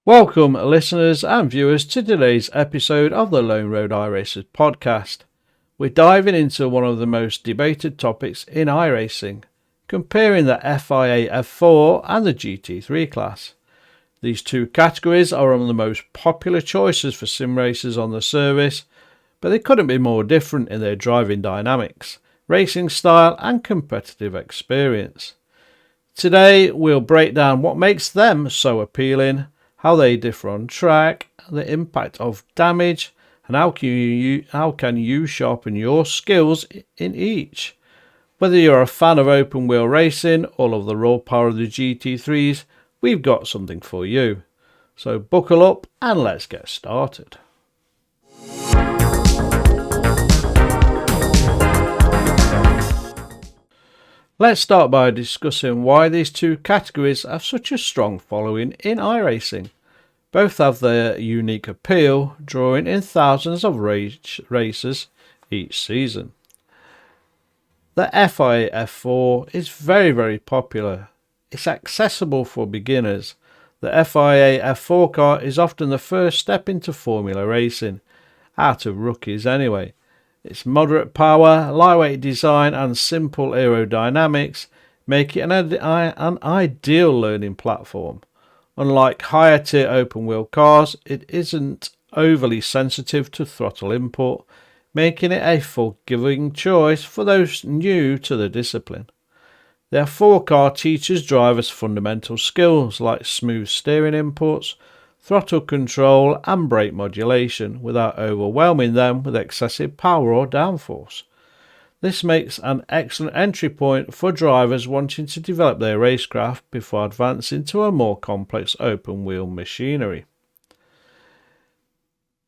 Welcome listeners and viewers to today's episode of the Lone Road iRacers podcast. We're diving into one of the most debated topics in iRacing, comparing the FIA F4 and the GT3 class. These two categories are among the most popular choices for sim racers on the service, but they couldn't be more different in their driving dynamics, racing style and competitive experience. Today we'll break down what makes them so appealing, how they differ on track, the impact of damage, and how can you sharpen your skills in each. Whether you're a fan of open wheel racing or of the raw power of the GT3s, we've got something for you. So buckle up and let's get started. Let's start by discussing why these two categories have such a strong following in iRacing. Both have their unique appeal, drawing in thousands of racers each season. The FIA F4 is very popular. It's accessible for beginners. The FIA F4 car is often the first step into Formula racing, out of rookies anyway. Its moderate power, lightweight design and simple aerodynamics make it an ideal learning platform. Unlike higher tier open wheel cars, it isn't overly sensitive to throttle input, making it a forgiving choice for those new to the discipline. The F4 car teaches drivers fundamental skills like smooth steering inputs, throttle control and brake modulation without overwhelming them with excessive power or downforce. This makes an excellent entry point for drivers wanting to develop their racecraft before advancing to a more complex open wheel machinery.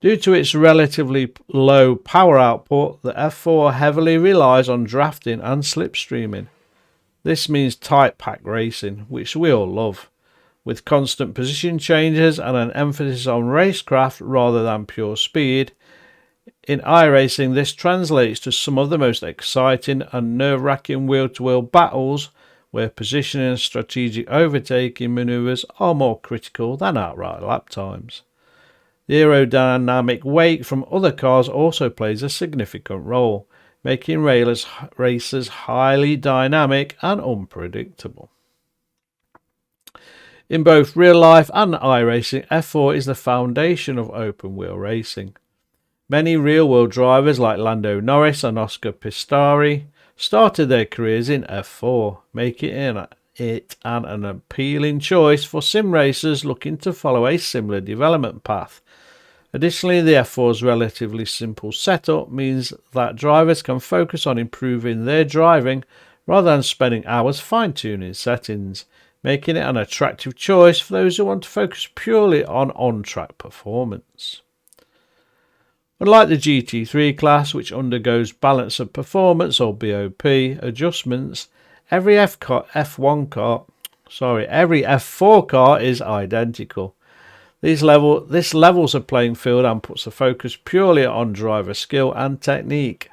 Due to its relatively low power output, the F4 heavily relies on drafting and slipstreaming. This means tight pack racing, which we all love, with constant position changes and an emphasis on racecraft rather than pure speed. In iRacing, this translates to some of the most exciting and nerve-wracking wheel-to-wheel battles where positioning and strategic overtaking manoeuvres are more critical than outright lap times. The aerodynamic weight from other cars also plays a significant role, making racers highly dynamic and unpredictable. In both real life and iRacing, F4 is the foundation of open wheel racing. Many real-world drivers like Lando Norris and Oscar Piastri started their careers in F4, making it an appealing choice for sim racers looking to follow a similar development path. Additionally, the F4's relatively simple setup means that drivers can focus on improving their driving rather than spending hours fine-tuning settings, making it an attractive choice for those who want to focus purely on on-track performance. Unlike the GT3 class, which undergoes balance of performance or BOP adjustments, every F4 car is identical. This levels a playing field and puts the focus purely on driver skill and technique.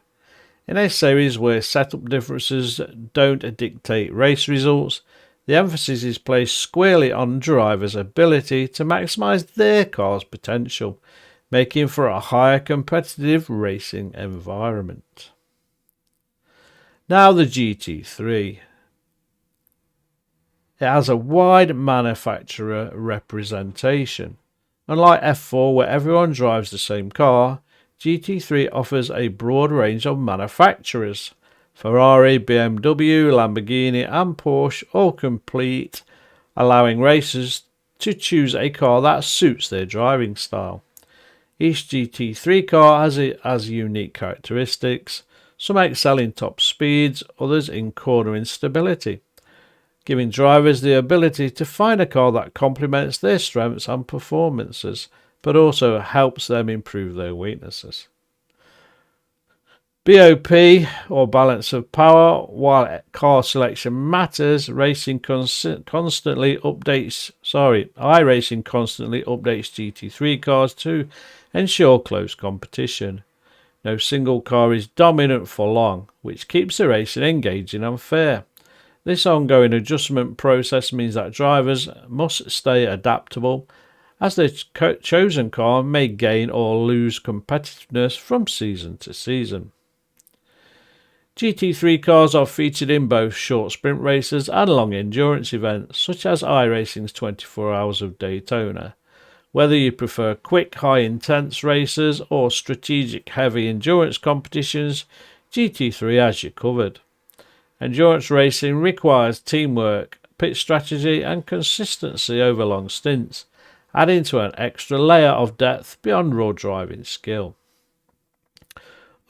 In a series where setup differences don't dictate race results, the emphasis is placed squarely on drivers' ability to maximize their car's potential, making for a higher competitive racing environment. Now the GT3. It has a wide manufacturer representation. Unlike F4 where everyone drives the same car, GT3 offers a broad range of manufacturers. Ferrari, BMW, Lamborghini and Porsche all complete, allowing racers to choose a car that suits their driving style. Each GT3 car has unique characteristics, some excel in top speeds, others in cornering stability, giving drivers the ability to find a car that complements their strengths and performances, but also helps them improve their weaknesses. BOP, or balance of power, while car selection matters, iRacing constantly updates GT3 cars to ensure close competition. No single car is dominant for long, which keeps the racing engaging and fair. This ongoing adjustment process means that drivers must stay adaptable as the chosen car may gain or lose competitiveness from season to season. GT3 cars are featured in both short sprint races and long endurance events, such as iRacing's 24 Hours of Daytona. Whether you prefer quick, high-intense races or strategic, heavy endurance competitions, GT3 has you covered. Endurance racing requires teamwork, pit strategy and consistency over long stints, adding to an extra layer of depth beyond raw driving skill.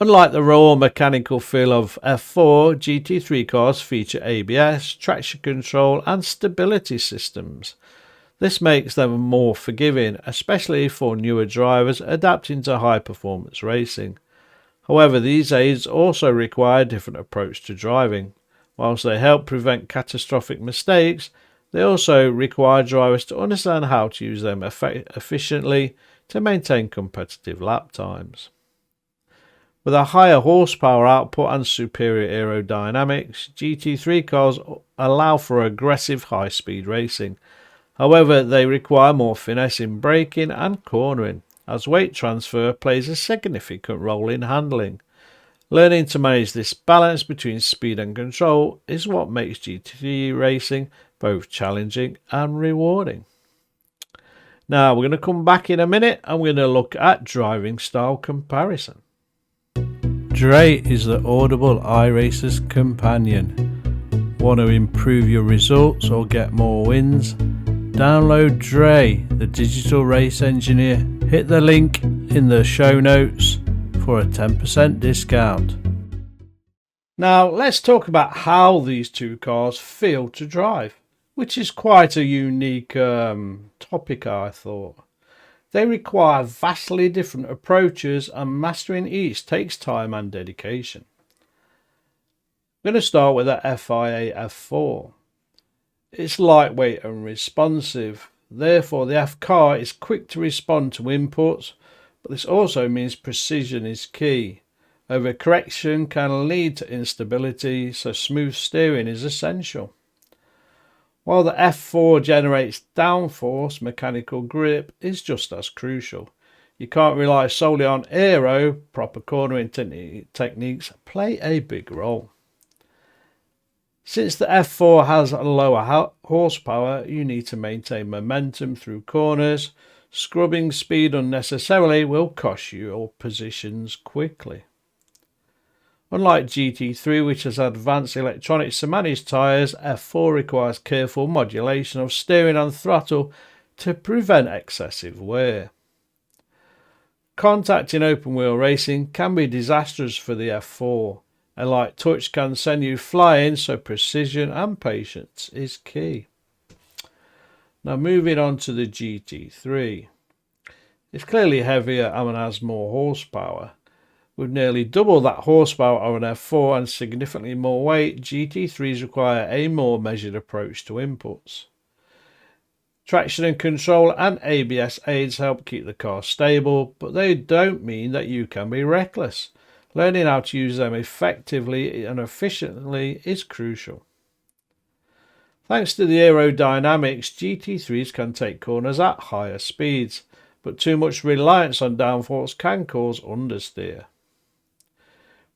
Unlike the raw mechanical feel of F4, GT3 cars feature ABS, traction control and stability systems. This makes them more forgiving, especially for newer drivers adapting to high-performance racing. However, these aids also require a different approach to driving. Whilst they help prevent catastrophic mistakes, they also require drivers to understand how to use them efficiently to maintain competitive lap times. With a higher horsepower output and superior aerodynamics, GT3 cars allow for aggressive high-speed racing. However, they require more finesse in braking and cornering, as weight transfer plays a significant role in handling. Learning to manage this balance between speed and control is what makes GT3 racing both challenging and rewarding. Now, we're going to come back in a minute and we're going to look at driving style comparison. Dre is the audible iRacers companion. Want to improve your results or get more wins? Download Dre, the digital race engineer. Hit the link in the show notes for a 10% discount. Now let's talk about how these two cars feel to drive, which is quite a unique topic, I thought. They require vastly different approaches and mastering each takes time and dedication. I'm going to start with the FIA F4. It's lightweight and responsive, therefore the F car is quick to respond to inputs, but this also means precision is key. Overcorrection can lead to instability, so smooth steering is essential. While the F4 generates downforce, mechanical grip is just as crucial. You can't rely solely on aero, proper cornering techniques play a big role. Since the F4 has a lower horsepower, you need to maintain momentum through corners. Scrubbing speed unnecessarily will cost you your positions quickly. Unlike GT3, which has advanced electronics to manage tyres, F4 requires careful modulation of steering and throttle to prevent excessive wear. Contact in open wheel racing can be disastrous for the F4. A light touch can send you flying, so precision and patience is key. Now moving on to the GT3. It's clearly heavier and has more horsepower. With nearly double that horsepower of an F4 and significantly more weight, GT3s require a more measured approach to inputs. Traction and control and ABS aids help keep the car stable, but they don't mean that you can be reckless. Learning how to use them effectively and efficiently is crucial. Thanks to the aerodynamics, GT3s can take corners at higher speeds, but too much reliance on downforce can cause understeer.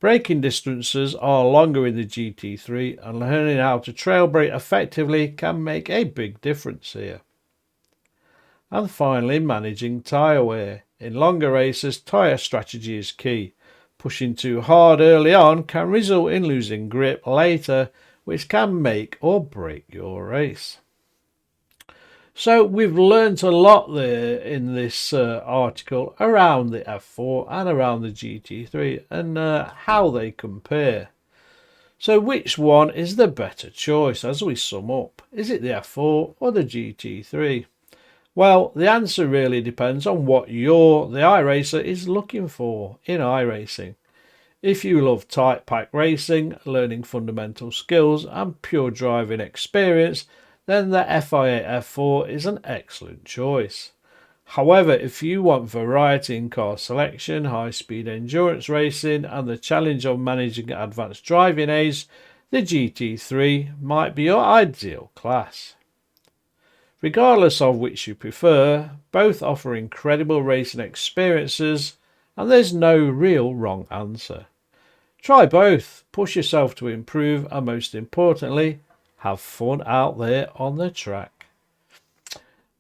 Braking distances are longer in the GT3, and learning how to trail brake effectively can make a big difference here. And finally, managing tyre wear. In longer races, tyre strategy is key. Pushing too hard early on can result in losing grip later, which can make or break your race. So we've learnt a lot there in this article around the F4 and around the GT3 and how they compare. So which one is the better choice as we sum up? Is it the F4 or the GT3? Well, the answer really depends on what the iRacer is looking for in iRacing. If you love tight pack racing, learning fundamental skills and pure driving experience, then the FIA F4 is an excellent choice. However, if you want variety in car selection, high-speed endurance racing and the challenge of managing advanced driving aids, the GT3 might be your ideal class. Regardless of which you prefer, both offer incredible racing experiences and there's no real wrong answer. Try both, push yourself to improve, and most importantly, have fun out there on the track.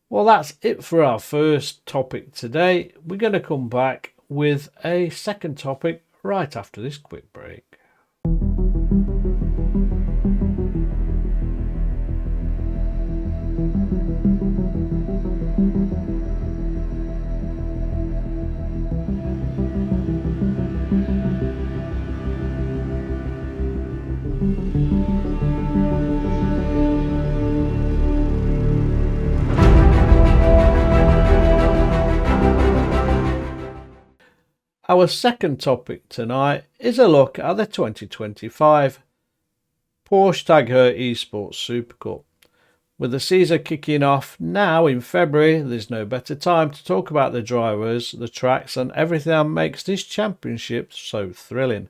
Well, that's it for our first topic today. We're going to come back with a second topic right after this quick break. Our second topic tonight is a look at the 2025 Porsche Tag Heuer Esports Super Cup. With the season kicking off now in February, there's no better time to talk about the drivers, the tracks and everything that makes this championship so thrilling.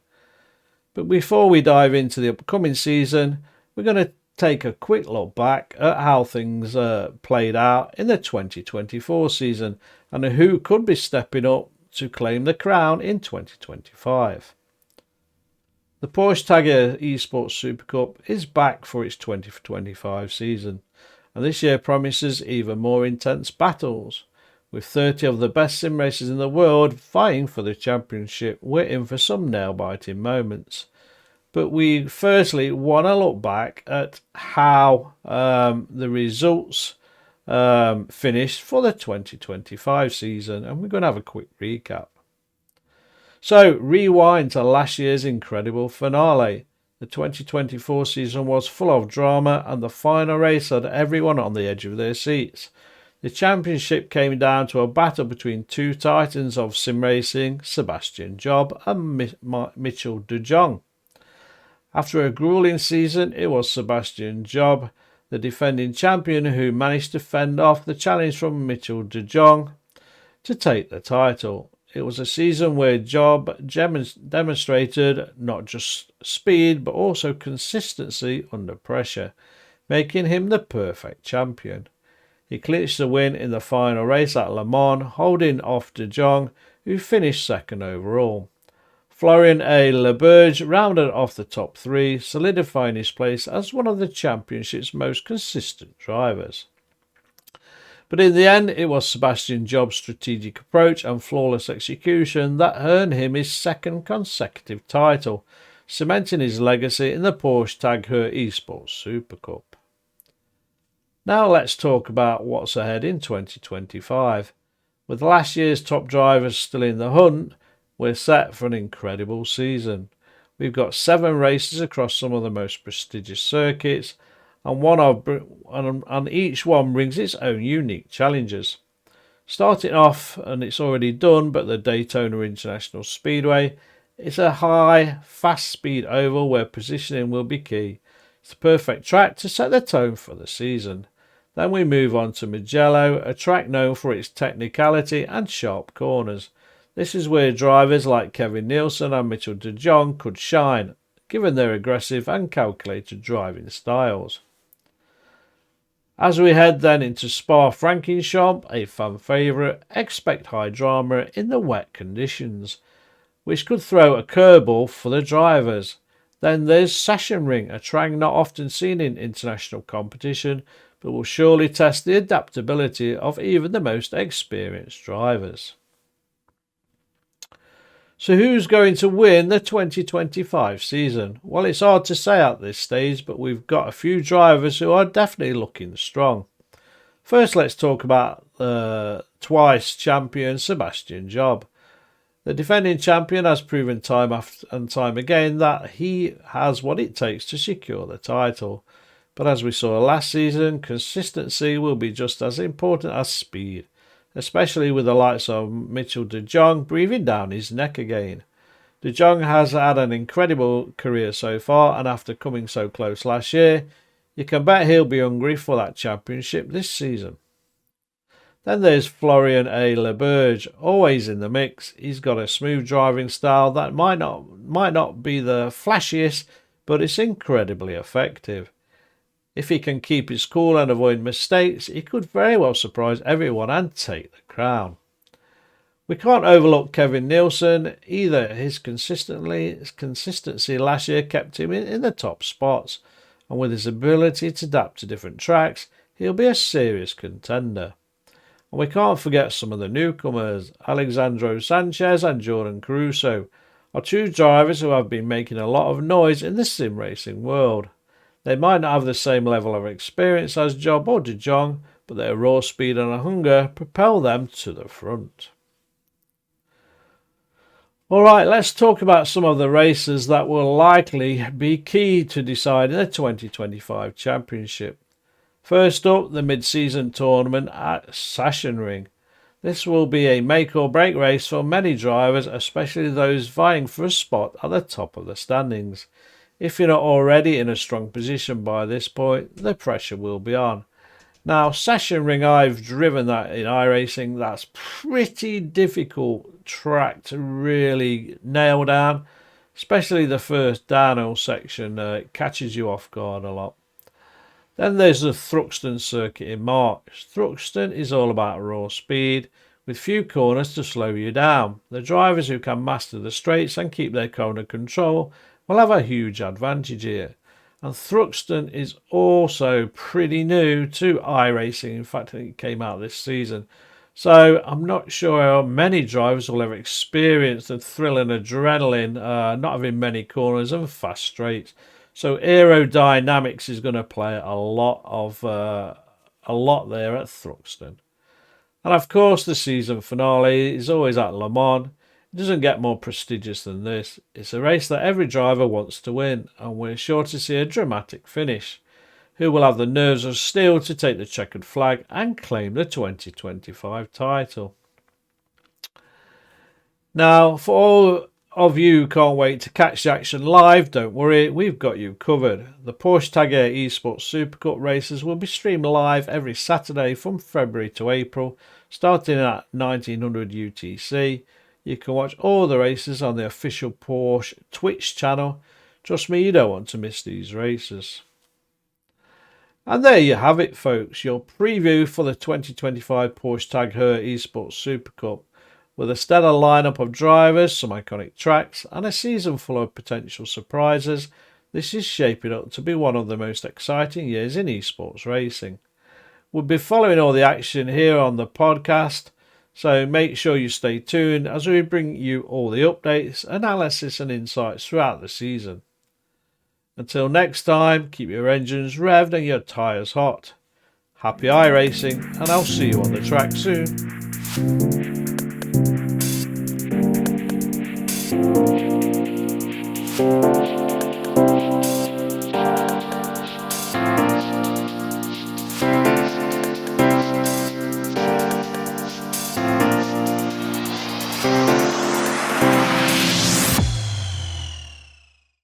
But before we dive into the upcoming season, we're going to take a quick look back at how things played out in the 2024 season and who could be stepping up to claim the crown in 2025. The Porsche Tag Heuer Esports Super Cup is back for its 2025 season, and this year promises even more intense battles. With 30 of the best sim racers in the world vying for the championship, we're in for some nail-biting moments. But we firstly want to look back at how the results finished for the 2025 season, and we're going to have a quick recap. So rewind to last year's incredible finale. The 2024 season was full of drama and the final race had everyone on the edge of their seats. The championship came down to a battle between two titans of sim racing, Sebastian Job and Mitchell de Jong. After a grueling season, it was Sebastian Job, the defending champion, who managed to fend off the challenge from Mitchell de Jong to take the title. It was a season where Job demonstrated not just speed but also consistency under pressure, making him the perfect champion. He clinched the win in the final race at Le Mans, holding off de Jong, who finished second overall. Florian A. Leberge rounded off the top three, solidifying his place as one of the championship's most consistent drivers. But in the end, it was Sebastian Job's strategic approach and flawless execution that earned him his second consecutive title, cementing his legacy in the Porsche Tag Heuer Esports Super Cup. Now let's talk about what's ahead in 2025. With last year's top drivers still in the hunt, we're set for an incredible season. We've got 7 races across some of the most prestigious circuits, and each one brings its own unique challenges. Starting off, and it's already done, but the Daytona International Speedway, it's a high, fast-speed oval where positioning will be key. It's the perfect track to set the tone for the season. Then we move on to Mugello, a track known for its technicality and sharp corners. This is where drivers like Kevin Nielsen and Mitchell de Jong could shine, given their aggressive and calculated driving styles. As we head then into Spa-Francorchamps, a fan favourite, expect high drama in the wet conditions, which could throw a curveball for the drivers. Then there's Sachsenring, a track not often seen in international competition, but will surely test the adaptability of even the most experienced drivers. So who's going to win the 2025 season? Well, it's hard to say at this stage, but we've got a few drivers who are definitely looking strong. First, let's talk about twice champion Sebastian Job. The defending champion has proven time and time again that he has what it takes to secure the title. But as we saw last season, consistency will be just as important as speed, especially with the likes of Mitchell de Jong breathing down his neck again. De Jong has had an incredible career so far, and after coming so close last year, you can bet he'll be hungry for that championship this season. Then there's Florian A. Leberge, always in the mix. He's got a smooth driving style that might not be the flashiest, but it's incredibly effective. If he can keep his cool and avoid mistakes, he could very well surprise everyone and take the crown. We can't overlook Kevin Nielsen either. His consistency last year kept him in the top spots, and with his ability to adapt to different tracks, he'll be a serious contender. And we can't forget some of the newcomers. Alexandro Sanchez and Jordan Caruso are two drivers who have been making a lot of noise in the sim racing world. They might not have the same level of experience as Job or De Jong, but their raw speed and hunger propel them to the front. Alright, let's talk about some of the races that will likely be key to deciding the 2025 championship. First up, the mid-season tournament at Sachsenring. This will be a make or break race for many drivers, especially those vying for a spot at the top of the standings. If you're not already in a strong position by this point, the pressure will be on. Now, Sachsenring, I've driven that in iRacing. That's pretty difficult track to really nail down, especially the first downhill section. It catches you off guard a lot. Then there's the Thruxton circuit in March. Thruxton is all about raw speed, with few corners to slow you down. The drivers who can master the straights and keep their car under control will have a huge advantage here. And Thruxton is also pretty new to iRacing. In fact, I think it came out this season. So I'm not sure how many drivers will ever experience the thrill and adrenaline, not having many corners and fast straights. So aerodynamics is going to play a lot there at Thruxton. And of course, the season finale is always at Le Mans. It doesn't get more prestigious than this. It's a race that every driver wants to win, and we're sure to see a dramatic finish. Who will have the nerves of steel to take the checkered flag and claim the 2025 title? Now, for all of you who can't wait to catch the action live, don't worry, we've got you covered. The Porsche Tag Air Esports Supercup races will be streamed live every Saturday from February to April, starting at 1900 UTC. You can watch all the races on the official Porsche Twitch channel. Trust me, you don't want to miss these races. And there you have it, folks, your preview for the 2025 Porsche Tag Heuer Esports Super Cup. With a stellar lineup of drivers, some iconic tracks, and a season full of potential surprises, this is shaping up to be one of the most exciting years in esports racing. We'll be following all the action here on the podcast, so make sure you stay tuned as we bring you all the updates, analysis and insights throughout the season. Until next time, keep your engines revved and your tyres hot. Happy iRacing, and I'll see you on the track soon.